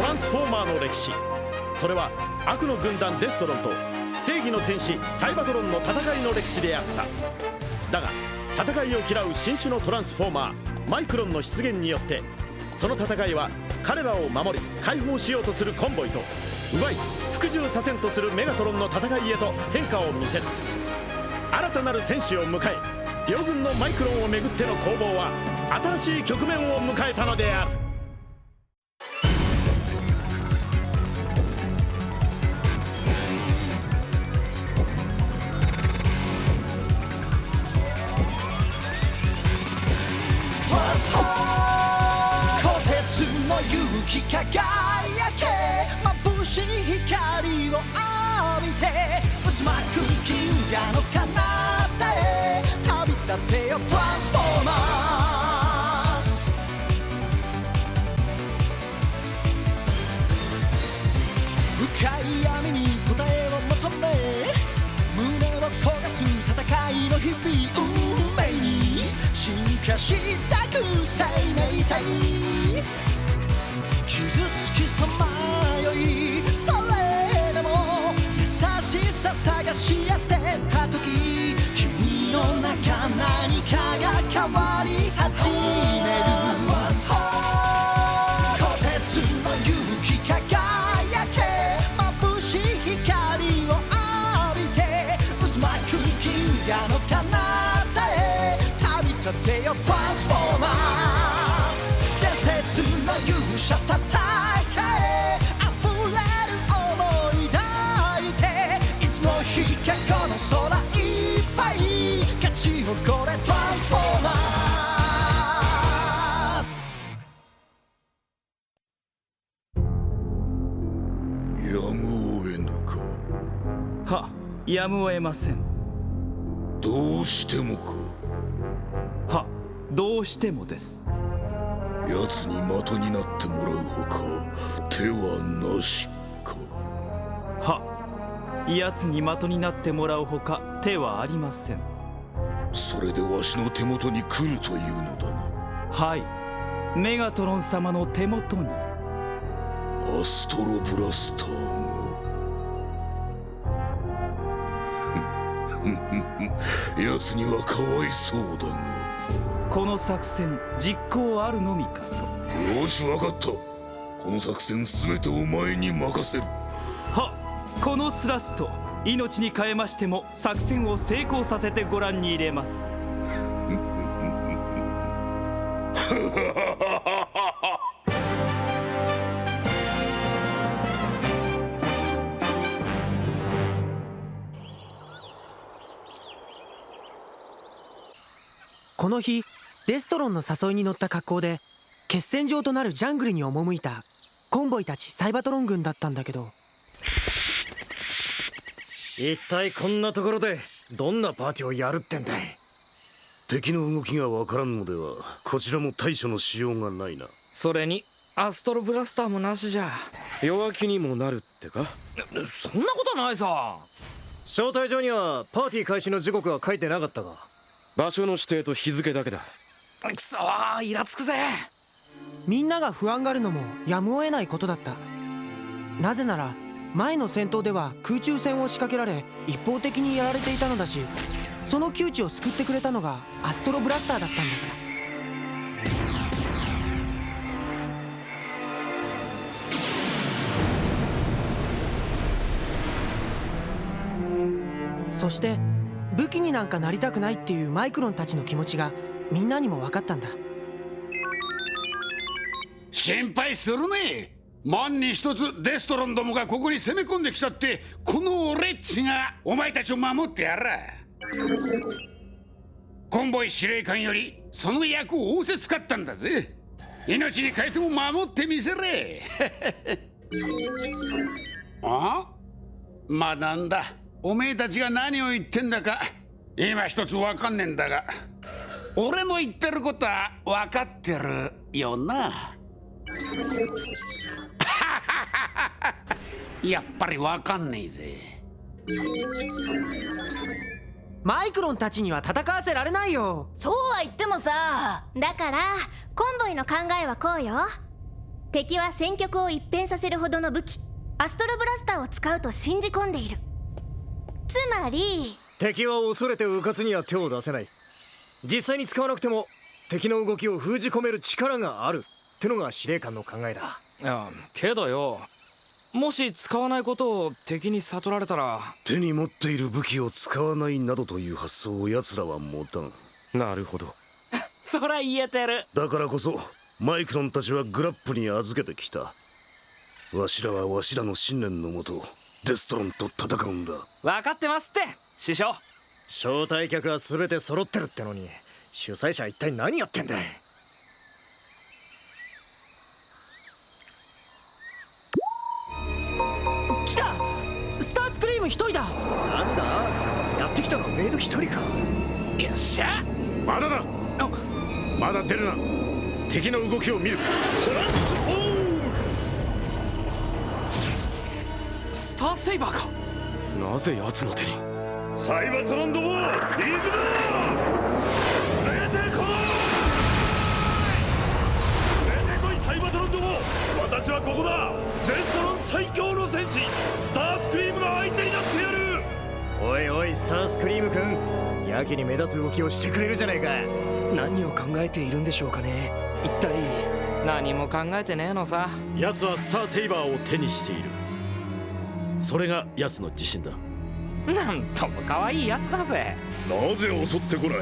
ランスフォーマーの歴史。それは悪の軍団デストロンと正義の戦士サイバトロンの戦いの歴史であった。だが戦いを嫌う新種のトランスフォーマーマイクロンの出現によって、その戦いは彼らを守り解放しようとするコンボイと奪い服従させんとするメガトロンの戦いへと変化を見せる。新たなる戦士を迎え、両軍のマイクロンをめぐっての攻防は新しい局面を迎えたのである。輝け眩しい光を浴びて渦巻く銀河の彼方へ旅立てよトランスフォーマーズ。深い闇に答えを求め胸を焦がす戦いの日々、運命に進化したく生命体傷つきさまよい、それでも優しさ探し当てた時、君の中何かが変わり始める。鋼鉄の勇気輝け眩しい光を浴びて渦巻く銀河の彼方へ旅立てよトランスフォーマー。伝説の勇者たたえ溢れる想い抱いて、いつの日かこの空いっぱい勝ち誇れトランスフォーマーズ。やむを得ぬか。は、やむを得ません。どうしてもか。は、どうしてもです。奴に的になってもらうほか手はなしか。は、奴に的になってもらうほか手はありません。それでわしの手元に来るというのだな。はい、メガトロン様の手元に。アストロブラスターが奴にはかわいそうだが、この作戦実行あるのみかと。よし、分かった。この作戦全てお前に任せる。は、このスラスト命に代えましても作戦を成功させてご覧に入れます。この日デストロンの誘いに乗った格好で決戦場となるジャングルに赴いたコンボイたちサイバトロン軍だったんだけど、一体こんなところでどんなパーティーをやるってんだい。敵の動きがわからんのではこちらも対処のしようがないな。それにアストロブラスターもなしじゃ。弱気にもなるってか。そんなことないさ。招待状にはパーティー開始の時刻は書いてなかったが。場所の指定と日付だけだ。くそー、イラつくぜ。みんなが不安がるのもやむを得ないことだった。なぜなら前の戦闘では空中戦を仕掛けられ一方的にやられていたのだし、その窮地を救ってくれたのがアストロブラスターだったんだから。そして武器になんかなりたくないっていうマイクロンたちの気持ちがみんなにも分かったんだ。心配するね。万に一つデストロンどもがここに攻め込んできたって、この俺っちがお前たちを守ってやら。コンボイ司令官よりその役を仰せつかったんだぜ。命に代えても守ってみせれ。あ？まあなんだ、おめえたちが何を言ってんだか今一つわかんねえんだが、俺の言ってることは分かってるよな。やっぱり分かんねえぜ。マイクロンたちには戦わせられないよ。そうは言ってもさ。だからコンボイの考えはこうよ。敵は戦局を一変させるほどの武器アストロブラスターを使うと信じ込んでいる。つまり敵は恐れて迂闊には手を出せない。実際に使わなくても敵の動きを封じ込める力があるってのが司令官の考えだ。いやけどよ、もし使わないことを敵に悟られたら。手に持っている武器を使わないなどという発想を奴らは持たん。なるほど。そら言えてる。だからこそマイクロンたちはグラップに預けてきた。わしらはわしらの信念のもとデストロンと戦うんだ。分かってますって師匠。招待客は全て揃ってるってのに主催者は一体何やってんだ。来た！スターツクリーム一人だ。なんだ、やってきたのはメイド一人か。よっしゃ。まだだ。まだ出るな。敵の動きを見る。トランスフォーム。スターセイバーか。なぜ奴の手に。サイバトロンども、行くぞ。出てこい。出てこいサイバトロンども。私はここだ。デストロン最強の戦士スタースクリームが相手になってやる。おいおいスタースクリーム君、やけに目立つ動きをしてくれるじゃないか。何を考えているんでしょうかね。一体何も考えてねえのさ。奴はスターセイバーを手にしている。それが奴の自信だ。なんとも可愛いやつだぜ。なぜ襲ってこな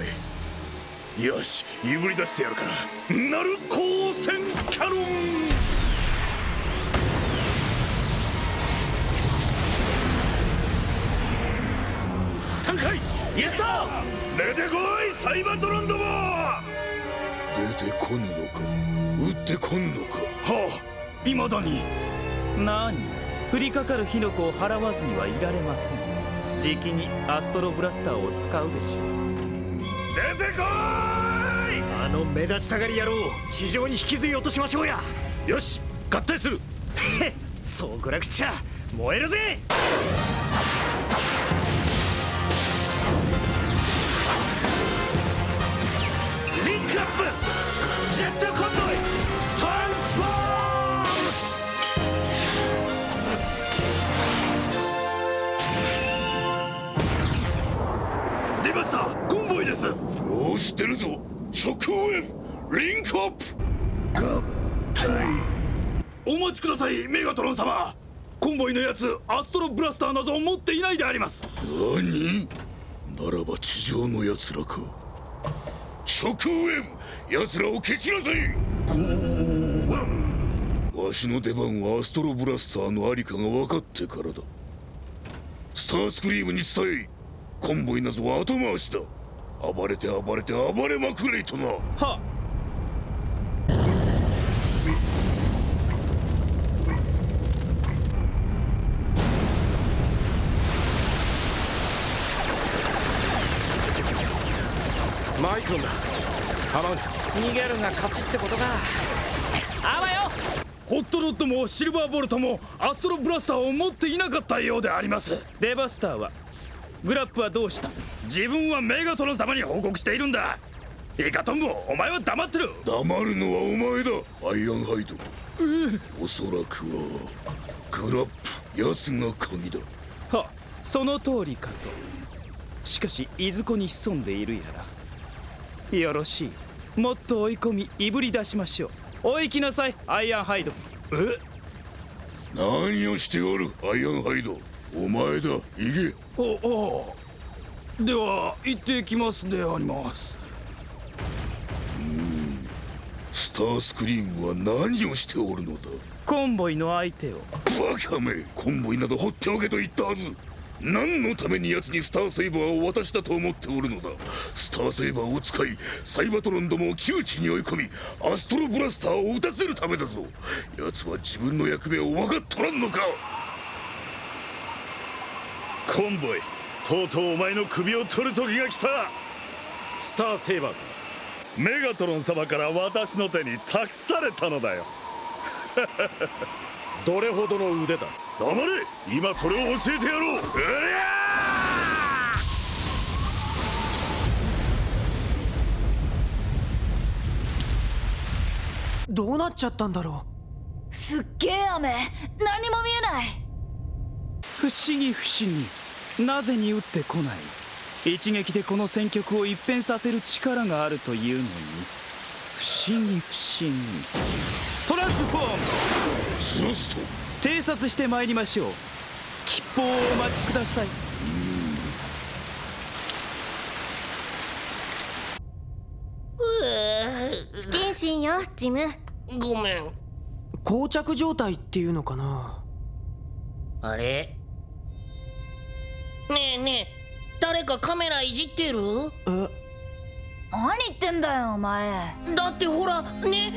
い。よし、いぶり出してやるから。ナル光線キャノン。3回イエスター。出てこいサイバトロンども。出てこぬのか、撃ってこんのか。はあ、未だに。何、降りかかる火の粉を払わずにはいられません。じきにアストロブラスターを使うでしょう。出てこい。あの目立ちたがり野郎、地上に引きずり落としましょうや。よし、合体する。へっ、そうこなくちゃ燃えるぜ。リンクアップジェットコンボイトランスフォーム。出ました、コンボイです。よーし、出るぞ。ショックウェーブリンクアップ。お待ちくださいメガトロン様。コンボイのやつアストロブラスターなど持っていないであります。何ならば地上の奴らか。ショックウェーブ、奴らを蹴散らせ。わしの出番はアストロブラスターのありかが分かってからだ。スタースクリームに伝え、コンボイなぞは後回しだ。暴れて暴れて暴れまくれとな。はマイクロンだ。構うな。逃げるが勝ちってことか。あわよ。ホットロッドもシルバーボルトもアストロブラスターを持っていなかったようであります。デバスターは、グラップはどうした。自分はメガトロン様に報告しているんだ。イカトンボ、お前は黙ってる。黙るのはお前だ、アイアンハイド。おそらくはグラップ、奴が鍵だ。は、その通りかと。しかしいずこに潜んでいるやら。よろしい、もっと追い込みいぶり出しましょう。お行きなさいアイアンハイド。何をしておるアイアンハイド。お前だ、行け。おでは行ってきますであります。スタースクリームは何をしておるのだ。コンボイの相手を。バカめ、コンボイなど放っておけと言ったはず。何のために奴にスターセイバーを渡したと思っておるのだ。スターセイバーを使いサイバトロンどもを窮地に追い込みアストロブラスターを撃たせるためだぞ。奴は自分の役目を分かっとらんのか。コンボイ、とうとうお前の首を取る時が来た。スターセイバーだ。メガトロン様から私の手に託されたのだよ。どれほどの腕だ。黙れ、今それを教えてやろう。どうなっちゃったんだろすっげえ雨、何も見えない。不思議不思議、なぜに打ってこない。一撃でこの戦局を一変させる力があるというのに、不思議不思議。トランスフォームスラスト。偵察してまいりましょう。吉報をお待ちください。不謹慎よジム。ごめん。膠着状態っていうのかな。あれ、ねえねえ、誰かカメラいじってる？え、何言ってんだよお前。だってほら、ね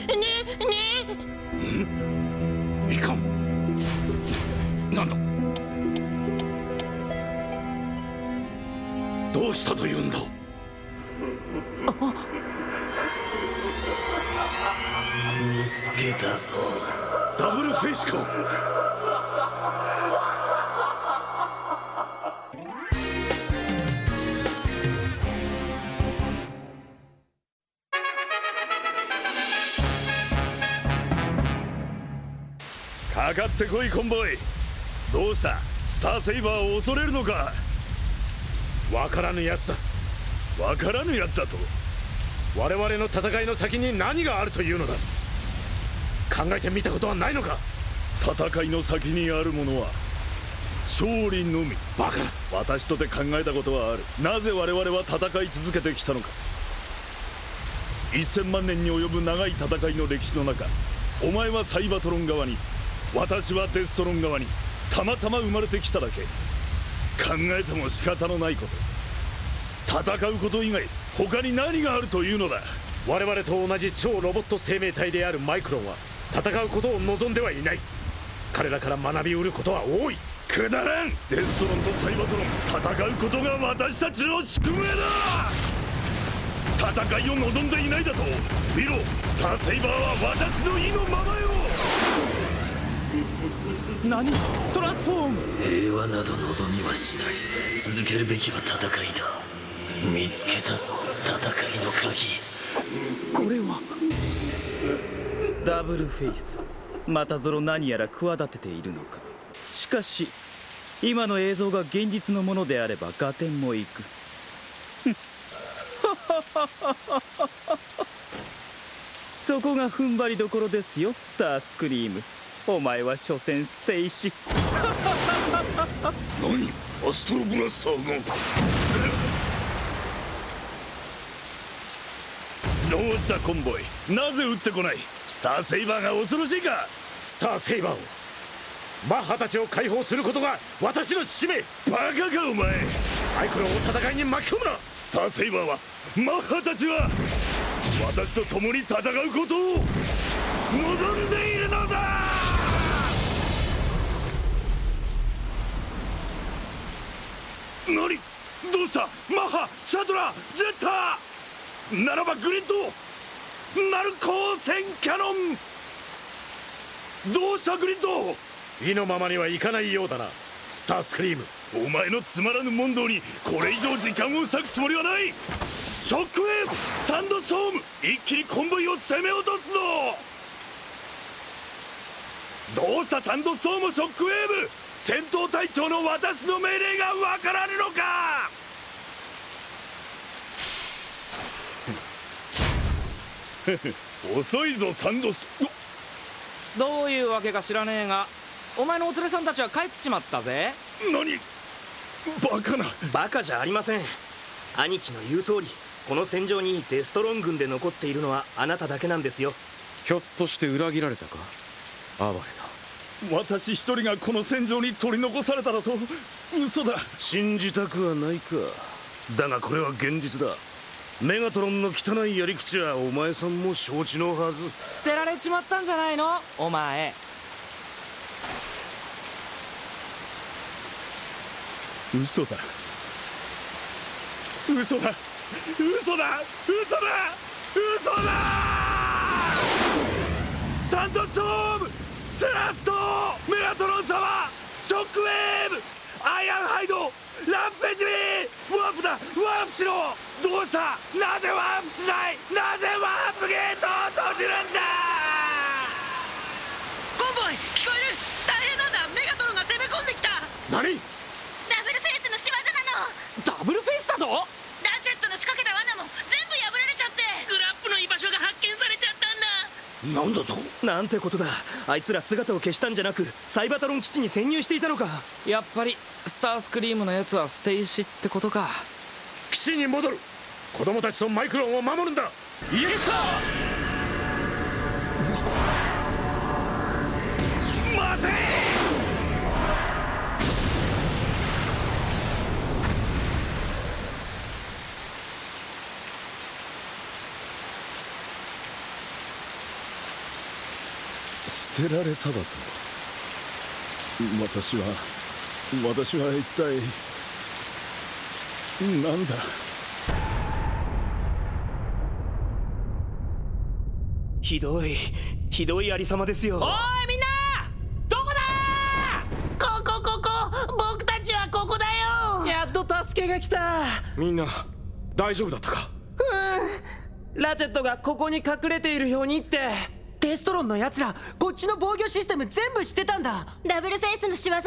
いかん。なんだ。どうしたというんだ。見つけたぞ。ダブルフェイスか。かかってこいコンボイ。どうした。スターセイバーを恐れるのか。わからぬやつだ。わからぬやつだと。我々の戦いの先に何があるというのだ。考えてみたことはないのか。戦いの先にあるものは勝利のみ。バカな。私とて考えたことはある。なぜ我々は戦い続けてきたのか。1000万年に及ぶ長い戦いの歴史の中、お前はサイバトロン側に、私はデストロン側にたまたま生まれてきただけ。考えても仕方のないこと。戦うこと以外他に何があるというのだ。我々と同じ超ロボット生命体であるマイクロンは戦うことを望んではいない。彼らから学びうることは多い。くだらん。デストロンとサイバトロン、戦うことが私たちの宿命だ。戦いを望んでいないだと。見ろ、スターセイバーは私の意のままよ。何？トランスフォーム。平和など望みはしない。続けるべきは戦いだ。見つけたぞ、戦いの鍵。これはダブルフェイス。またぞろ何やら企てているのか。しかし今の映像が現実のものであれば合点もいく。そこが踏ん張りどころですよ、スタースクリーム。お前は所詮捨て石。何？アストロブラスターが。どうしたコンボイ、なぜ撃ってこない。スターセイバーが恐ろしいか。スターセイバーを、マッハたちを解放することが私の使命。バカかお前。マイクロンを戦いに巻き込むな。スターセイバーは、マッハたちは私と共に戦うことを望んでいるのだ。何？どうした？マッハ、シャトラ、ゼッタならばグリッド、ナル光線キャノン。どうしたグリッド。意のままにはいかないようだな、スタースクリーム。お前のつまらぬ問答にこれ以上時間を割くつもりはない。ショックウェーブ、サンドストーム、一気にコンボイを攻め落とすぞ。どうしたサンドストーム、ショックウェーブ。戦闘隊長の私の命令がわからぬのか。遅いぞサンドスト。どういうわけか知らねえが、お前のお連れさんたちは帰っちまったぜ。何？バカな。バカじゃありません。兄貴の言う通り、この戦場にデストロン軍で残っているのはあなただけなんですよ。ひょっとして裏切られたか、哀れな。私一人がこの戦場に取り残されただと。嘘だ。信じたくはないか。だがこれは現実だ。メガトロンの汚いやり口はお前さんも承知のはず。捨てられちまったんじゃないのお前。嘘だ、嘘だ、嘘だ、嘘だ、嘘だ。サンドストーム、スラスト、メガトロン様、ショックウェーブ、アイアンハイド、ランペジー、ワープだ、ワープしろ。どうした？なぜワープしない？なぜワープゲートを閉じるんだ。コンボ何？ダブルフェイスの仕業なの。ダブルフェイスだと？ラチェットの仕掛けた罠も全部破られちゃって、グラップの居場所が発見されちゃったんだ。なんだと？なんてことだ。あいつら姿を消したんじゃなくサイバトロン基地に潜入していたのか。やっぱりスタースクリームのやつは捨て石ってことか。基地に戻る。子供たちとマイクロンを守るんだ。イエス待て！捨てられただと。私は一体なんだ。ひどいありさまですよ。おいみんな、どこだ？僕たちはここだよ。やっと助けが来た。みんな大丈夫だったか？ラチェットがここに隠れているようにって。デストロンのやつらこっちの防御システム全部知ってたんだ。ダブルフェイスの仕業よ。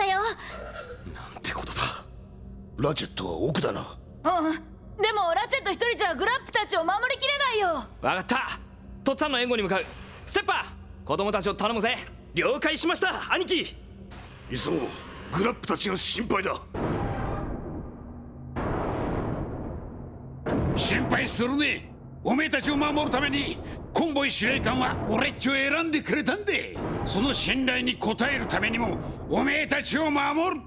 なんてことだ。ラチェットは奥だな。でもラチェット一人じゃグラップたちを守りきれないよ。わかった、とっつぁんの援護に向かう。ステッパー、子供たちを頼むぜ。了解しました兄貴。急ごう、グラップたちが心配だ。心配するね。おめえたちを守るためにコンボイ司令官は俺っちを選んでくれたんで、その信頼に応えるためにもおめえたちを守る。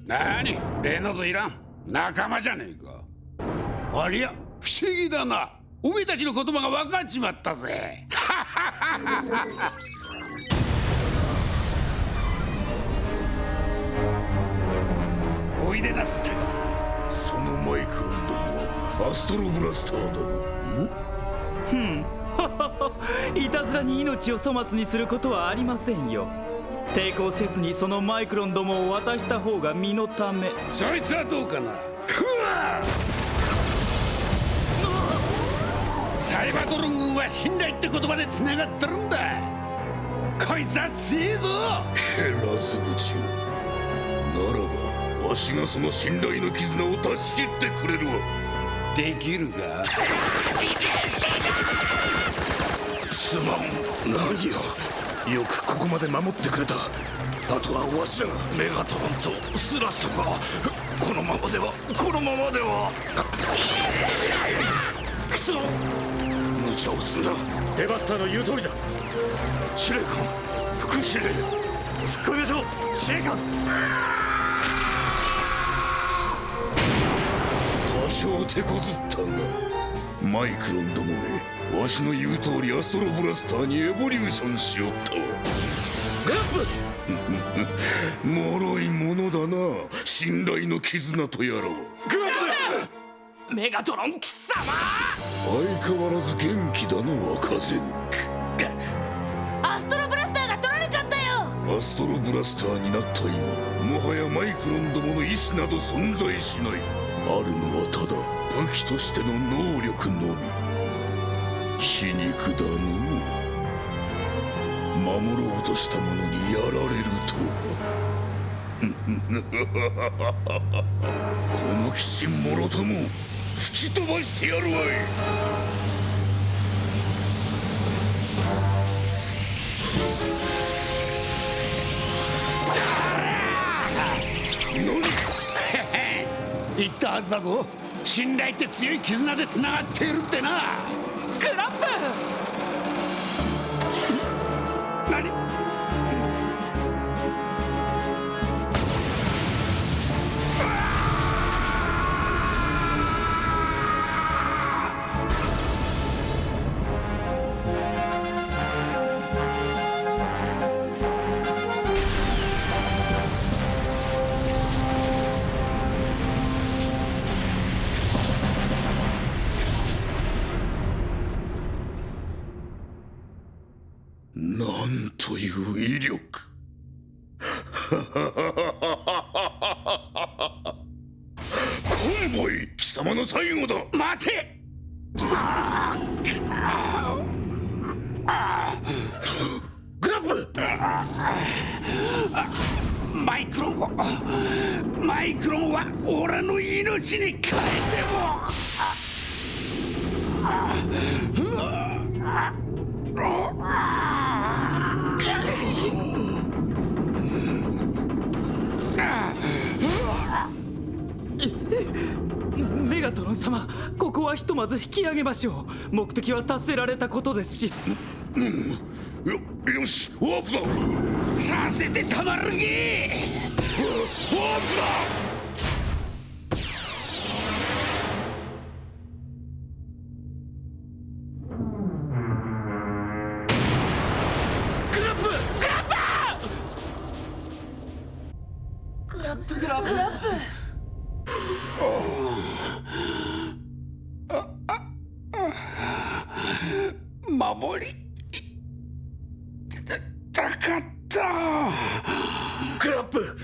なに例のぞいらん、仲間じゃねえか。ありゃ不思議だな、おめえたちの言葉が分かっちまったぜ。おいでなすって。そのマイクロンどもはアストロブラスターだろ。いたずらに命を粗末にすることはありませんよ。抵抗せずにそのマイクロンどもを渡した方が身のため。そいつはどうかな。サイバトロン軍は信頼って言葉で繋がってるんだ。こいつは強えぞ。減らず口を。ならばわしがその信頼の絆を断ち切ってくれるわ。できるか？すまん。何よ、よくここまで守ってくれた。あとはわしらがメガトロンとスラストがこのままではクソ、無茶をするな。デバスターの言う通りだ。司令官、副司令、突っ込みましょう。司令官。多少手こずったがマイクロンどもめ、わしの言う通りアストロブラスターにエボリューションしよったわ。グラップ脆いものだな、信頼の絆とやらは。グラッメガトロン貴様、相変わらず元気だな若善。アストロブラスターが取られちゃったよ。アストロブラスターになった今、もはやマイクロンどもの意志など存在しない。あるのはただ武器としての能力のみ。皮肉だのう、守ろうとした者にやられるとは。この基地もろとも吹き飛ばしてやるわい。言ったはずだぞ、信頼って強い絆で繋がっているってな。グラップ。何？なんという威力。コンボイ、貴様の最後だ。待て。グラップ。マイクロンは俺の命に変えてもメガトロン様、ここはひとまず引き上げましょう。目的は達せられたことですし。よし、ワープだ。させてたまるげ。ワープだ。守りたかった。クラップ。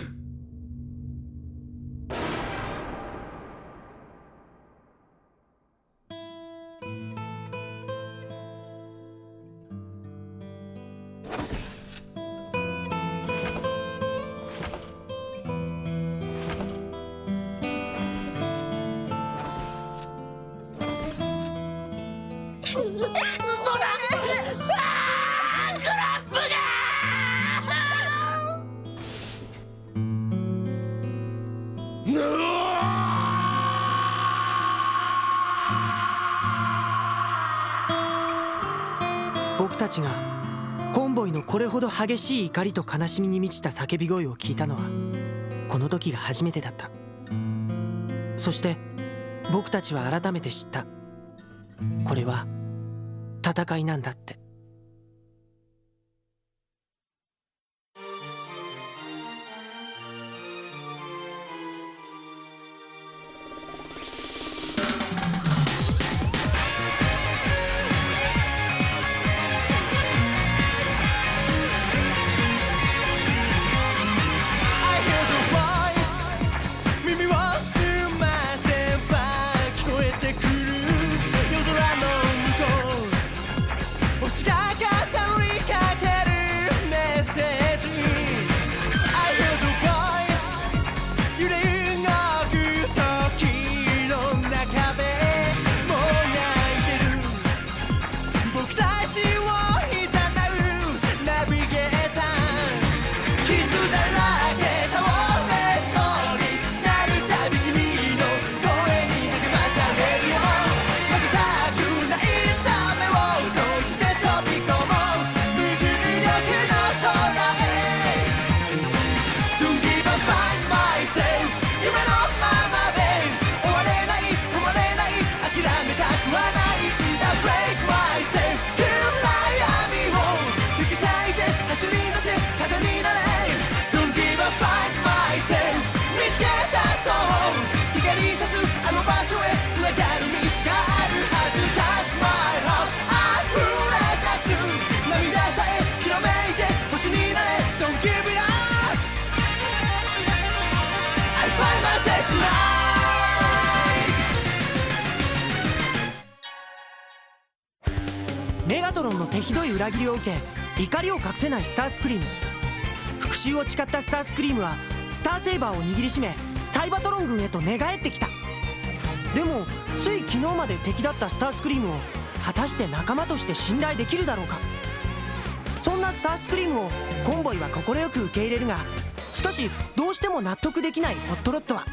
僕たちがコンボイのこれほど激しい怒りと悲しみに満ちた叫び声を聞いたのはこの時が初めてだった。そして僕たちは改めて知った。これは戦いなんだって。メガトロンの手ひどい裏切りを受け怒りを隠せないスタースクリーム。復讐を誓ったスタースクリームはスターセイバーを握りしめサイバトロン軍へと寝返ってきた。でもつい昨日まで敵だったスタースクリームを果たして仲間として信頼できるだろうか。そんなスタースクリームをコンボイは快く受け入れるが、しかしどうしても納得できないホットロットは